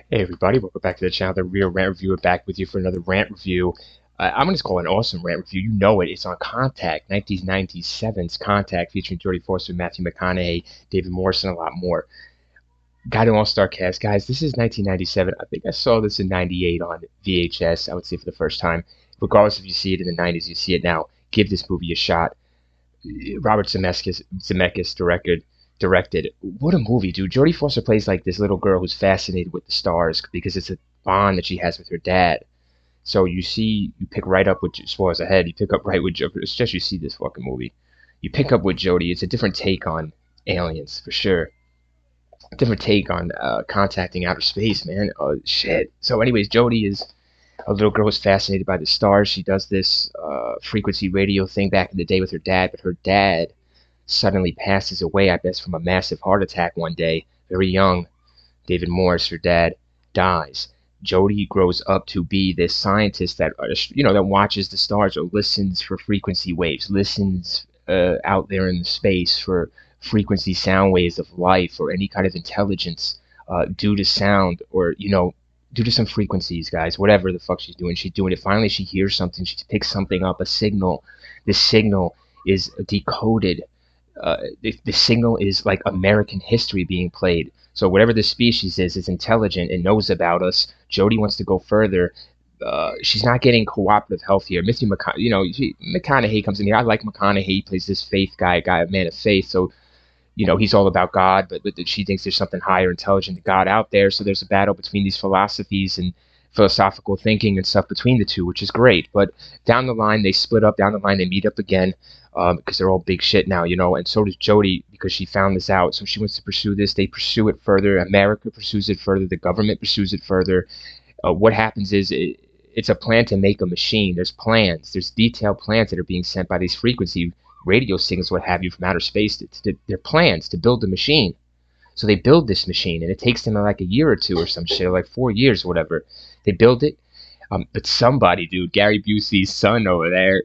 Hey everybody, welcome back to the channel. The Real Rant Reviewer back with you for another rant review. I'm going to call it an awesome rant review. You know it. It's on Contact, 1997's Contact, featuring Jodie Foster, Matthew McConaughey, David Morse, and a lot more. Got an all-star cast. Guys, this is 1997. I think I saw this in 98 on VHS, I would say for the first time. Regardless if you see it in the 90s, you see it now. Give this movie a shot. Robert Zemeckis directed. What a movie, dude. Jodie Foster plays like this little girl who's fascinated with the stars because it's a bond that she has with her dad. So you pick right up with, spoilers ahead, you pick up right with Jodie. It's just you see this fucking movie. You pick up with Jodie. It's a different take on aliens, for sure. Different take on contacting outer space, man. Oh, shit. So anyways, Jodie is a little girl who's fascinated by the stars. She does this frequency radio thing back in the day with her dad, but her dad suddenly passes away, I guess, from a massive heart attack one day, very young. David Morse, her dad, dies. Jodie grows up to be this scientist that, that watches the stars or listens for frequency waves, listens out there in space for frequency sound waves of life or any kind of intelligence due to sound or, due to some frequencies, guys, whatever the fuck she's doing it. Finally, she hears something. She picks something up, a signal. This signal is decoded. The signal is like American history being played. So whatever the species is intelligent and knows about us. Jodie wants to go further. She's not getting cooperative health here. Matthew McConaughey comes in here. I like McConaughey. He plays this faith guy, a man of faith. So he's all about God, but she thinks there's something higher, intelligent than God out there. So there's a battle between these philosophies and philosophical thinking and stuff between the two, which is great. But down the line, they split up. Down the line, they meet up again because they're all big shit now, And so does Jodie because she found this out. So she wants to pursue this. They pursue it further. America pursues it further. The government pursues it further. What happens is it's a plan to make a machine. There's plans. There's detailed plans that are being sent by these frequency radio signals, what have you, from outer space. Their plans to build the machine. So they build this machine, and it takes them like a year or two or some shit, like 4 years or whatever. They build it. But somebody, dude, Gary Busey's son over there,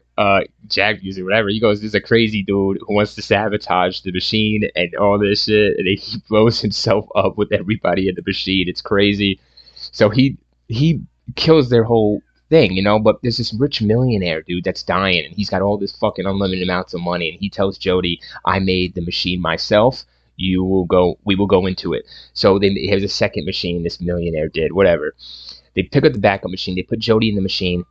Jack Busey, whatever, he goes, there's a crazy dude who wants to sabotage the machine and all this shit, and he blows himself up with everybody in the machine. It's crazy. So he kills their whole thing, but there's this rich millionaire dude that's dying, and he's got all this fucking unlimited amounts of money, and he tells Jodie, I made the machine myself. We will go into it. So here's a second machine this millionaire did, whatever. They pick up the backup machine. They put Jodie in the machine.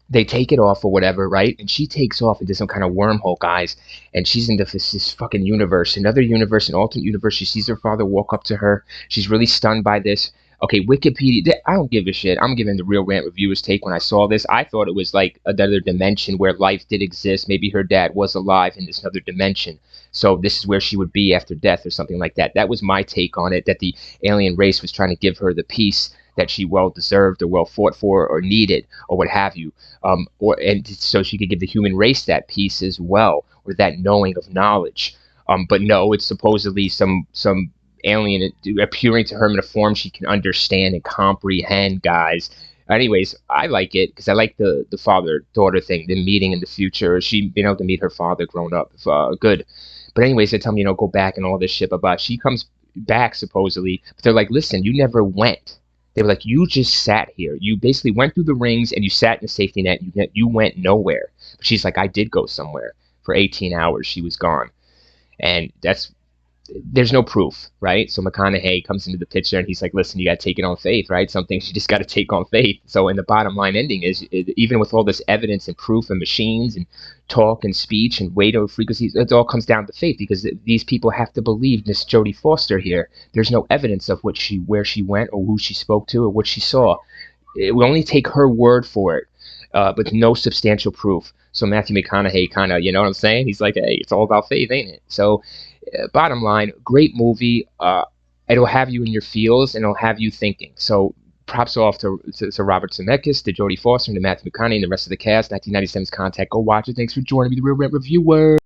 They take it off or whatever, right? And she takes off into some kind of wormhole, guys. And she's into this fucking universe, another universe, an alternate universe. She sees her father walk up to her. She's really stunned by this. Okay, Wikipedia, I don't give a shit. I'm giving the Real Rant Reviewer's take. When I saw this, I thought it was like another dimension where life did exist. Maybe her dad was alive in this other dimension. So this is where she would be after death or something like that. That was my take on it, that the alien race was trying to give her the peace that she well deserved or well fought for or needed or what have you, and so she could give the human race that peace as well, or that knowing of knowledge. But no, it's supposedly some alien appearing to her in a form she can understand and comprehend, guys. Anyways, I like it because I like the father-daughter thing, the meeting in the future, she being able to meet her father grown up. Good. But anyways, they tell me, go back and all this shit. But she comes back supposedly, but they're like, listen, you never went. They were like, you just sat here. You basically went through the rings and you sat in a safety net. You went nowhere. But she's like, I did go somewhere. For 18 hours, she was gone. And there's no proof, right? So McConaughey comes into the picture and he's like, listen, you got to take it on faith, right? Some things you just got to take on faith. So in the bottom line ending is, even with all this evidence and proof and machines and talk and speech and radio frequencies, it all comes down to faith because these people have to believe Miss Jodie Foster here. There's no evidence of where she went or who she spoke to or what she saw. It will only take her word for it, but no substantial proof. So Matthew McConaughey kind of, you know what I'm saying? He's like, hey, it's all about faith, ain't it? So bottom line, great movie. It'll have you in your feels and it'll have you thinking. So props off to Robert Zemeckis, to Jodie Foster, and to Matthew McConaughey and the rest of the cast. 1997's Contact. Go watch it. Thanks for joining me, the Real Rant Reviewer.